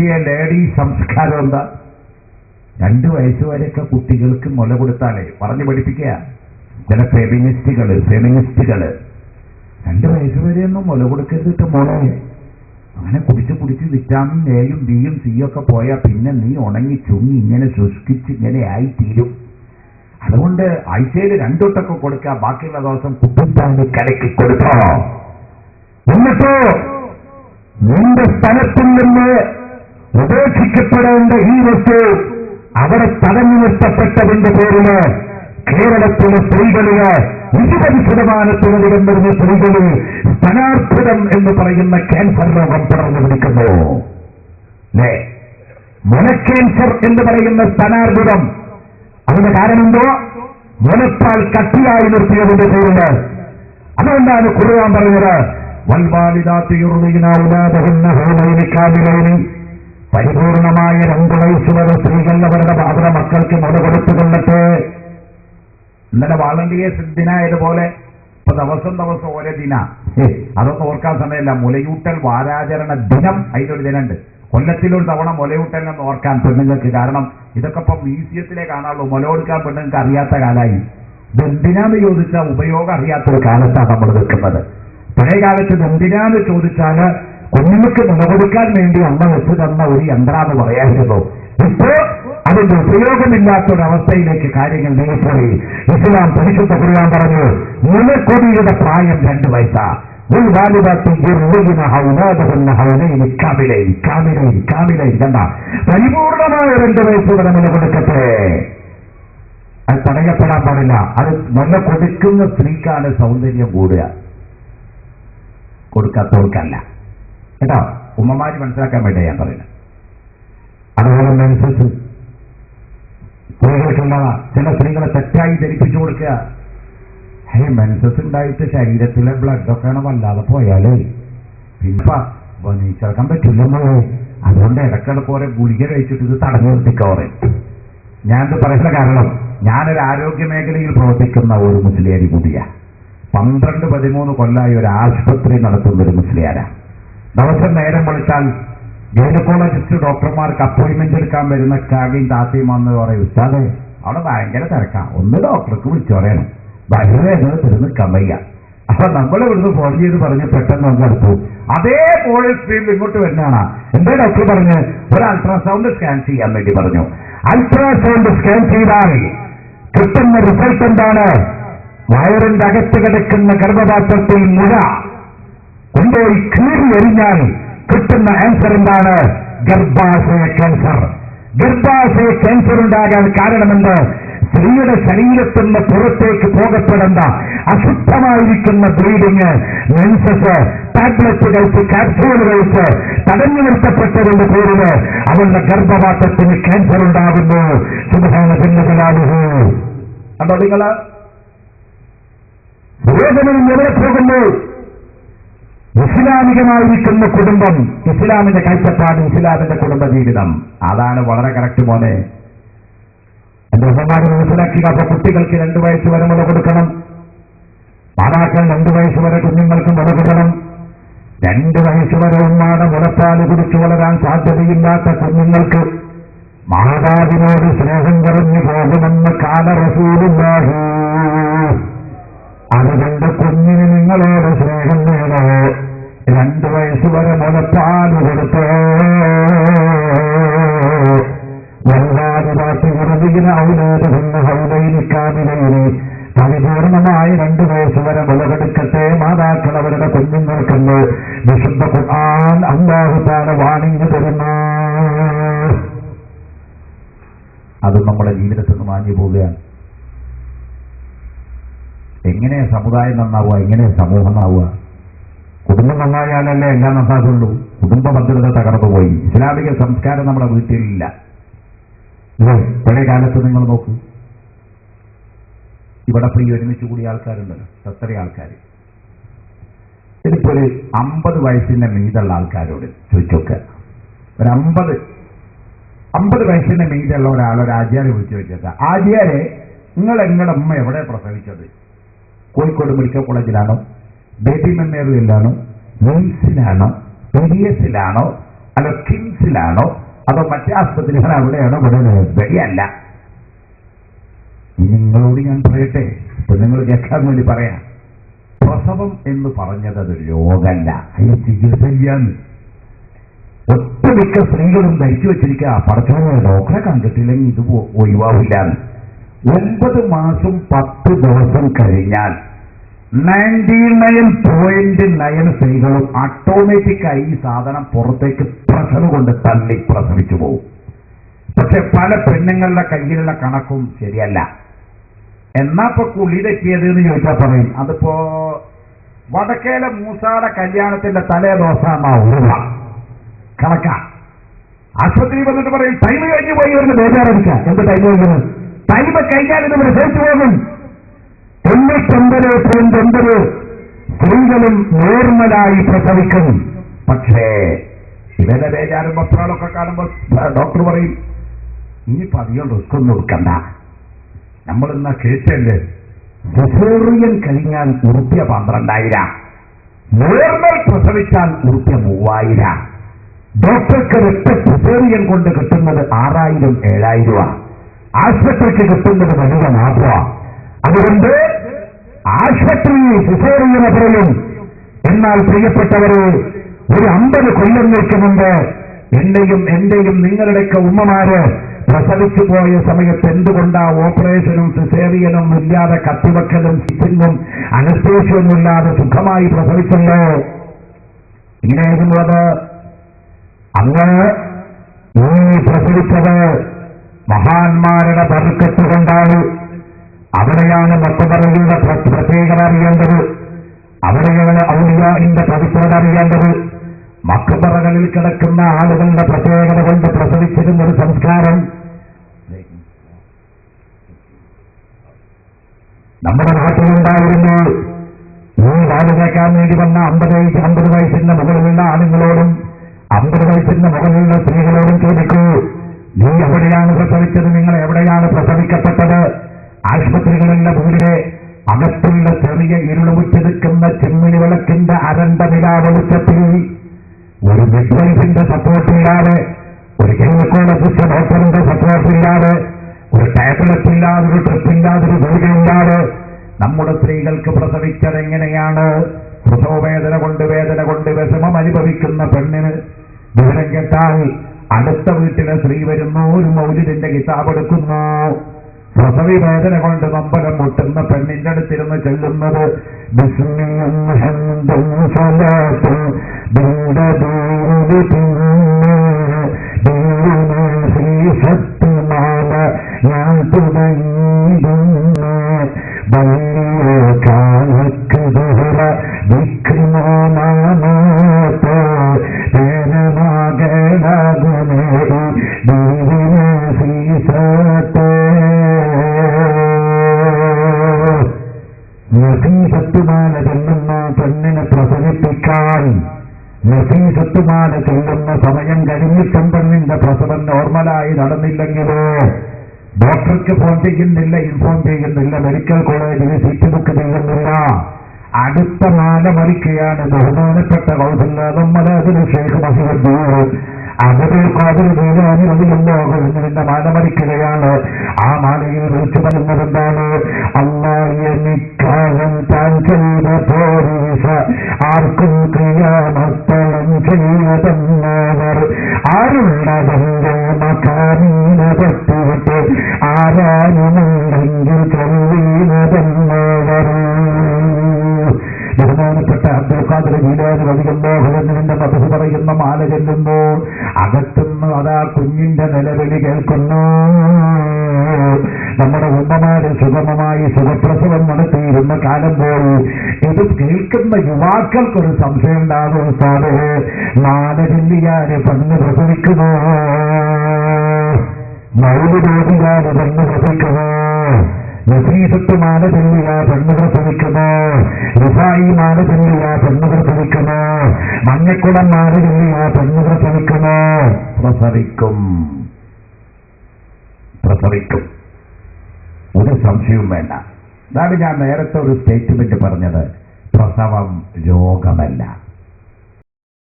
കിട്ടിയ ലേഡി സംസ്കാരം എന്താ? 2 വയസ്സ് വരെയൊക്കെ കുട്ടികൾക്ക് മുല കൊടുത്താലേ പറഞ്ഞു പഠിപ്പിക്കുക. ചില ഫെമിനിസ്റ്റുകള് 2 വയസ്സ് വരെയൊന്നും മുല കൊടുക്കരുതിട്ട് മോളെ. അങ്ങനെ കുടിച്ച് വിറ്റാമിൻ എയും ബിയും സിയും ഒക്കെ പോയാൽ പിന്നെ നീ ഉണങ്ങി ചുങ്ങി ഇങ്ങനെ ശുഷ്കിച്ച് ഇങ്ങനെ ആയിത്തീരും. അതുകൊണ്ട് ആഴ്ചയിൽ 2 തൊട്ടൊക്കെ കൊടുക്കുക, ബാക്കിയുള്ള ദിവസം കുട്ടിപ്പാല് കലക്കി കൊടുക്കോ. എന്നിട്ടോ നിന്റെ സ്ഥലത്തിൽ നിന്ന് ഉപേക്ഷിക്കപ്പെടേണ്ട ഈ വസ്തു അവിടെ തടഞ്ഞു നിർത്തപ്പെട്ടതിന്റെ പേരില് കേരളത്തിലെ സ്ത്രീകളില് 20% വരുന്ന സ്ത്രീകളിൽ സ്തനാർബുദം എന്ന് പറയുന്ന ക്യാൻസർ രോഗം പടർന്നു പിടിക്കുന്നു. മുല ക്യാൻസർ എന്ന് പറയുന്ന സ്തനാർബുദം, അതിന്റെ കാരണമെന്തോ മുലപ്പാൽ കട്ടിയായി നിർത്തിയതിന്റെ പേരില്. അതുകൊണ്ടാണ് ഖുർആൻ പറഞ്ഞത് വൽവാലിദാതു യുർദിന ഔലാദഹുന്ന ഹൗലൈനി കാമിലൈനി, പരിപൂർണമായ 2 വയസ്സ് വരെ സ്ത്രീകൾ അവരുടെ മക്കൾക്ക് മുല കൊടുത്തുകൊള്ളട്ടെ. ഇന്നലെ വാളണ്ടിയേഴ്സ് ദിനായതുപോലെ ഇപ്പൊ ദിവസം ഓരോ ദിന, അതൊന്നും ഓർക്കാൻ സമയമില്ല. മുലയൂട്ടൽ വാരാചരണ ദിനം, അതിലൊരു ദിനമുണ്ട്. കൊല്ലത്തിലൊരു തവണ മുലയൂട്ടലിനെന്ന് ഓർക്കാൻ പെണ്ണുങ്ങൾക്ക്. കാരണം ഇതൊക്കെ ഇപ്പൊ മ്യൂസിയത്തിലേ കാണാറുള്ളൂ. മുല കൊടുക്കാൻ പെണ്ണുങ്ങൾക്ക് അറിയാത്ത കാലമായി. ഇതെന്തിനാന്ന് ചോദിച്ചാൽ ഉപയോഗം അറിയാത്തൊരു കാലത്താണ് നമ്മൾ നിൽക്കുന്നത്. പഴയ കാലത്ത് ഇതെന്തിനാന്ന് ചോദിച്ചാല് കുഞ്ഞുങ്ങൾക്ക് മുല കൊടുക്കാൻ വേണ്ടി അമ്മ വെച്ച് തന്ന ഒരു യന്ത്രാന്ന് പറയായിരുന്നു. ഇപ്പോ അതിന്റെ ഉപയോഗമില്ലാത്തൊരവസ്ഥയിലേക്ക് കാര്യങ്ങൾ നീങ്ങിപ്പോയി. ഇസ്ലാം പരിശുദ്ധ ഖുർആൻ പറഞ്ഞു മുലക്കൊടിയുടെ പ്രായം 2 വയസ്സാ. പരിപൂർണമായ 2 വയസ്സ് വരെ മുല കൊടുക്കട്ടെ. അത് തടയപ്പെടാൻ പാടില്ല. അത് മുല കൊടുക്കുന്ന സ്ത്രീക്കാണ് സൗന്ദര്യം കൂടുക, കൊടുക്കാത്തവർക്കല്ല കേട്ടോ. ഉമ്മമാര് മനസ്സിലാക്കാൻ വേണ്ടി ഞാൻ പറയുന്നത്. അതുപോലെ മെൻസസ് സ്ത്രീകൾക്കുള്ളതാ. ചില സ്ത്രീകളെ തെറ്റായി ധരിപ്പിച്ചു കൊടുക്കുക. മെൻസസ് ഉണ്ടായിട്ട് ശരീരത്തിലെ ബ്ലഡൊക്കെയാണ് വല്ലാതെ പോയാലേ പിന്നെ നീച്ചടക്കാൻ പറ്റില്ലല്ലോ. അതുകൊണ്ട് ഇടക്കിടക്ക് ഓരോ ഗുളിക കഴിച്ചിട്ട് ഇത് തടഞ്ഞു നിർത്തിക്കോറെ. ഞാനിത് പറയുന്ന കാരണം ഞാനൊരു ആരോഗ്യ മേഖലയിൽ പ്രവർത്തിക്കുന്ന ഒരു മുസ്ലിയാരി കൂടിയാ. 12-13 കൊല്ലമായി ഒരു ആശുപത്രി നടത്തുന്ന ഒരു മുസ്ലിയാരാ. ദിവസം നേരം വിളിച്ചാൽ ഗൈനക്കോളജിസ്റ്റ് ഡോക്ടർമാർക്ക് അപ്പോയിന്റ്മെന്റ് എടുക്കാൻ വരുന്ന കാവ്യം താത്തയും വന്ന് പറയും, ഉസ്താദേ അവിടെ ഭയങ്കര തിരക്കാം, ഒന്ന് ഡോക്ടർക്ക് വിളിച്ചു പറയണം, ഭയങ്കര തരുന്ന കമ്മയ്യ. അപ്പൊ നമ്മൾ ഇവിടുന്ന് ഫോൺ ചെയ്ത് പറഞ്ഞ് പെട്ടെന്ന് നമുക്ക് എടുത്തു. അതേ ഫോണിൽ സ്ക്രീനിൽ ഇങ്ങോട്ട് വരുന്നതാണ്. എന്താ ഡോക്ടർ പറഞ്ഞ് ഒരു അൾട്രാസൗണ്ട് സ്കാൻ ചെയ്യാൻ വേണ്ടി പറഞ്ഞു. അൾട്രാസൗണ്ട് സ്കാൻ ചെയ്താൽ കിട്ടുന്ന റിസൾട്ട് എന്താണ്? വയറിന്റെ അകത്ത് കിടക്കുന്ന ഗർഭപാത്രത്തിൽ മുഴ കൊണ്ടുപോയി കീറി എറിഞ്ഞാൽ കിട്ടുന്ന ആൻസർ എന്താണ്? ഗർഭാശയ ക്യാൻസർ. ഗർഭാശയ ക്യാൻസർ ഉണ്ടാകാൻ കാരണമെന്ത്? സ്ത്രീയുടെ ശരീരത്തിൽ നിന്ന് പുറത്തേക്ക് പോകപ്പെടേണ്ട അശുദ്ധമായിരിക്കുന്ന ബ്ലീഡിങ്, മെൻസസ്, ടാബ്ലറ്റ് കഴിച്ച് ക്യാപ്സ്യൂൾ കഴിച്ച് തടഞ്ഞു നിർത്തപ്പെട്ടതിന്റെ പേരില് അവളുടെ ഗർഭപാത്രത്തിന് ക്യാൻസർ ഉണ്ടാകുന്നു. സുബ്ഹാനഹു. കണ്ടോ നിങ്ങള്? വേദനയിൽ എവിടെ പോകുന്നു? ഇസ്ലാമികമായിരിക്കുന്ന കുടുംബം, ഇസ്ലാമിന്റെ കാഴ്ചപ്പാട്, ഇസ്ലാമിന്റെ കുടുംബ ജീവിതം, അതാണ് വളരെ കറക്റ്റ് പോലെ. എന്റെ ഉമ്മമാരെ മനസ്സിലാക്കുക. അപ്പൊ കുട്ടികൾക്ക് 2 വയസ്സ് വരെ മുല കൊടുക്കണം. മാതാക്കൾ 2 വയസ്സ് വരെ കുഞ്ഞുങ്ങൾക്ക് മുല കൊടുക്കണം. 2 വയസ്സ് വരെ ഉമ്മാടെ മുലപ്പാല് കുടിച്ചു വളരാൻ സാധ്യതയില്ലാത്ത കുഞ്ഞുങ്ങൾക്ക് മാതാവിനോട് സ്നേഹം കുറഞ്ഞു പോകുമെന്ന് കാല റസൂലുള്ളാഹി. അതുകൊണ്ട് കുഞ്ഞിന് നിങ്ങളോട് സ്നേഹം വേണോ? 2 വയസ്സ് വരെ മുലപ്പാല് കൊടുത്തോ. പരിപൂർണമായി 2 വയസ്സ് വരെ മുലകെടുക്കട്ടെ മാതാക്കൾ അവരുടെ കുഞ്ഞുങ്ങൾക്കെന്ന് വിശുദ്ധ ഖുർആൻ അല്ലാഹു തആല വാണിംഗ് തരുന്നു. അത് നമ്മുടെ ജീവിതത്തിൽ നിന്ന് മാഞ്ഞു പോവുകയാണ്. എങ്ങനെ സമുദായം നന്നാവുക? എങ്ങനെ സമൂഹം നന്നാവുക? കുടുംബം നന്നായാലല്ലേ എല്ലാം നന്നാകുള്ളൂ. കുടുംബ ഭദ്രത തകർന്നുപോയി. ഇസ്ലാമിക സംസ്കാരം നമ്മുടെ വീട്ടിലില്ല. പഴയ കാലത്ത് നിങ്ങൾ നോക്കൂ, ഇവിടെ പോയി ഒരുമിച്ച് കൂടിയ ആൾക്കാരുണ്ടല്ലോ, എത്ര ആൾക്കാർ. ഇതിപ്പോ ഒരു 50 വയസ്സിന്റെ മീതുള്ള ആൾക്കാരോട് ചോദിച്ചോക്കുക. ഒരു 50 വയസ്സിന്റെ മീതുള്ള ഒരാളൊരു ആചാര്യ വിളിച്ചു വെച്ചേക്ക, ആചാര്യെ നിങ്ങൾ നിങ്ങളുടെ അമ്മ എവിടെ പ്രസവിച്ചത്? കോഴിക്കോട് മെഡിക്കൽ കോളേജിലാണോ, ബേബി മെമ്മോറിയലിലാണോ, മിംസിലാണോ, പെരിയസിലാണോ, അല്ല കിംസിലാണോ അതോ മറ്റേ ആസ്പത്രികൾ അവിടെയാണോ വിടുന്നത്? വെടിയല്ല. നിങ്ങളോട് ഞാൻ പറയട്ടെ, ഇപ്പൊ നിങ്ങൾ കേൾക്കാൻ വേണ്ടി പറയാം. പ്രസവം എന്ന് പറഞ്ഞത് അത് രോഗമല്ല, അതിന് ചികിത്സയില്ലാന്ന് ഒട്ടുമിക്ക സ്ത്രീകളും ധരിച്ചു വെച്ചിരിക്കുക. പടച്ചോനെ ഡോക്ടറെ കണ്ടിട്ടില്ലെങ്കിൽ ഇത് ഒഴിവാവില്ലാന്ന്. 9 മാസം 10 ദിവസം കഴിഞ്ഞാൽ 99.9 സ്ത്രീകളും ഓട്ടോമാറ്റിക്കായി ഈ സാധനം പുറത്തേക്ക് പ്രസവം കൊണ്ട് തള്ളി പ്രസവിച്ചു പോകും. പക്ഷെ പല പെണ്ണുങ്ങളുടെ കയ്യിലുള്ള കണക്കും ശരിയല്ല. എന്നാ ഇപ്പൊ കുളി തെറ്റിയത് എന്ന് ചോദിച്ചാൽ പറയും അതിപ്പോ വടക്കേലെ മൂസാടെ കല്യാണത്തിന്റെ തലേ ദിവസമാവുക കണക്കാ. ആശുപത്രി വന്നിട്ട് പറയും ടൈം കഴിഞ്ഞു പോയി വരുന്ന ബേജാറടിക്കുക. എന്ത് ടൈം കഴിഞ്ഞത്? ടൈം കഴിഞ്ഞാൽ ഇത് റിസൾട്ട് പോകും. 99.9 സ്ത്രീകളും നോർമലായി പ്രസവിക്കും. പക്ഷേ ഇവരുടെ ബേജാറും വസ്ത്രങ്ങളൊക്കെ കാണുമ്പോൾ ഡോക്ടർ പറയും ഇനിയിപ്പോ അധികം റിസ്ക് ഒന്നും എടുക്കണ്ട. നമ്മളിന്ന കേട്ടല്ലേ സിസേറിയൻ കഴിഞ്ഞാൽ ₹12,000, നോർമൽ പ്രസവിച്ചാൽ ₹3000. ഡോക്ടർക്ക് ഒറ്റ സിസേറിയൻ കൊണ്ട് കിട്ടുന്നത് 6000-7000 രൂപ. ആശുപത്രിക്ക് കിട്ടുന്നത് വലിയ ലാഭമാണ്. അതുകൊണ്ട് ആശുപത്രി സിസേറിയനെ പറയും. എന്നാൽ പ്രിയപ്പെട്ടവരെ, ഒരു 50 കൊല്ലങ്ങൾക്ക് മുമ്പ് എന്റെയും നിങ്ങളുടെയൊക്കെ ഉമ്മമാര് പ്രസവിച്ചു പോയ സമയത്ത് എന്തുകൊണ്ടാ ഓപ്പറേഷനും സിസേറിയനും ഇല്ലാതെ കത്തിവെക്കലും സ്റ്റിച്ചിങ്ങും അനസ്തേഷ്യൊന്നും ഇല്ലാതെ സുഖമായി പ്രസവിച്ചല്ലോ? ഇങ്ങനെയായിരുന്നു അത്. അന്ന് ഈ പ്രസവിച്ചത് മഹാന്മാരുടെ ബർക്കത്ത് കൊണ്ടാണ്. അവിടെയാണ് മക്കബറയുടെ പ്രത്യേകത അറിയേണ്ടത്. അവിടെയാണ് ഔലിയാഇന്റെ പവിത്രത അറിയേണ്ടത്. മക്കബറകളിൽ കിടക്കുന്ന ആളുകളുടെ പ്രത്യേകത കൊണ്ട് പ്രസവിച്ചിരുന്ന ഒരു സംസ്കാരം നമ്മുടെ നാട്ടിലുണ്ടായിരുന്നു. ഈ വാല് കേൾക്കാൻ വേണ്ടി വന്ന 50 വയസ്സിന്റെ മുകളിലുള്ള ആളുകളോടും 50 വയസ്സിന്റെ മുകളിലുള്ള സ്ത്രീകളോടും ചോദിക്കൂ, നീ എവിടെയാണ് പ്രസവിച്ചത്? നിങ്ങൾ എവിടെയാണ് പ്രസവിക്കപ്പെട്ടത്? ആശുപത്രികളിലെ മുന്നിലെ അകത്തുള്ള ചെറിയ ഇരുളുമുറ്റെടുക്കുന്ന ചെമ്മിനി വിളക്കിന്റെ അരണ്ട നിലാ വെളിച്ചത്തിൽ ഒരു മിഡ്വൈഫിന്റെ സപ്പോർട്ടില്ലാതെ, ഒരു ഗൈനക്കോളജിസ്റ്റ് ഡോക്ടറിന്റെ സപ്പോർട്ടില്ലാതെ, ഒരു ടാബ്ലറ്റ് ഇല്ലാതെ, ഒരു ട്രിപ്പില്ലാതെ, ഒരു ഗുളികയില്ലാതെ നമ്മുടെ സ്ത്രീകൾക്ക് പ്രസവിച്ചത് എങ്ങനെയാണ്? പ്രസവവേദന കൊണ്ട് വിഷമം അനുഭവിക്കുന്ന പെണ്ണിന് വിവരം കേട്ടാൽ അടുത്ത വീട്ടിലെ സ്ത്രീ വരുന്നു, ഒരു മൗലിദിന്റെ കിതാബ് എടുക്കുന്നു. പ്രസവി വേദന കൊണ്ട് നമ്പലം മുട്ടുന്ന പെണ്ണിന്റെ അടുത്തിരുന്ന് ചെല്ലുന്നത് ഞാൻ നസീസത്തുമാല ചെല്ലുന്ന പെണ്ണിനെ പ്രസവിപ്പിക്കാൻ നസീസത്തുമാല ചെല്ലുന്ന സമയം കഴിഞ്ഞിട്ടും പെണ്ണിന്റെ പ്രസവം നോർമലായി നടന്നില്ലെങ്കിലോ ഡോക്ടർക്ക് ഫോൺ ചെയ്യുന്നില്ല, ഇൻഫോം ചെയ്യുന്നില്ല, മെഡിക്കൽ കോളേജിൽ സീറ്റ് ബുക്ക് ചെയ്യുന്നില്ല. അടുത്ത മാല മറിക്കുകയാണ് ബഹുമാനപ്പെട്ട കൗസല്യാതിന് ഷെയ്ഖ് മസീദ് അബ്ദുൽ ഖാദിർ ജീലാനി റളിയല്ലാഹു അൻഹുവിന്റെ മാല മറിക്കുകയാണ്. ആ മാലയിൽ വിളിച്ചു പറയുന്നതെന്താണ്? അല്ലാഹുവേ, നിക്കാഹം താൻ ചെയ്ത പോലീസ ആർക്കും ക്രിയാമത്തളം ചെയ്യതെന്നവർ ആരുള്ളതെന്റെ മക്കാനീനെ പറ്റിയിട്ട് ആരാനുമുണ്ടെങ്കിൽ ചൊല്ലിനതെന്നവർ. ബഹുമാനപ്പെട്ട അബ്ദുൽ ഖാദിർ ജീലാനി റളിയല്ലാഹു അൻഹുവിന്റെ മദ്ഹ് പറയുന്ന മാല ചെല്ലുമ്പോൾ അകത്തുനിന്ന് അതാ കുഞ്ഞിന്റെ നിലവിളി കേൾക്കുന്നു. നമ്മുടെ ഉമ്മമാര് സുഗമമായി സുഖപ്രസവം നടത്തിയിരുന്ന കാലം പോയി ഇത് കേൾക്കുന്ന യുവാക്കൾക്കൊരു സംശയം ഉണ്ടാകും. സാറേ, മാല ചൊല്ലിയാല് പെണ്ണ് പ്രസവിക്കുമോ? മൗലിദോദിയാല് പെണ്ണ് പ്രസവിക്കുമോ? നസീസത്ത് മാല ചൊല്ലിയ പെണ്ണ് പ്രസവിക്കുമോ? റിഫായി മാല ചൊല്ലിയ പെണ്ണ് പ്രസവിക്കുമോ? മഞ്ഞക്കുളം മാല ചൊല്ലിയ പെണ്ണ് പ്രസവിക്കുമോ? പ്രസവിക്കും. ഒരു സംശയവും വേണ്ട. അതാണ് ഞാൻ നേരത്തെ ഒരു സ്റ്റേറ്റ്മെന്റ് പറഞ്ഞത്. പ്രസവം രോഗമല്ല.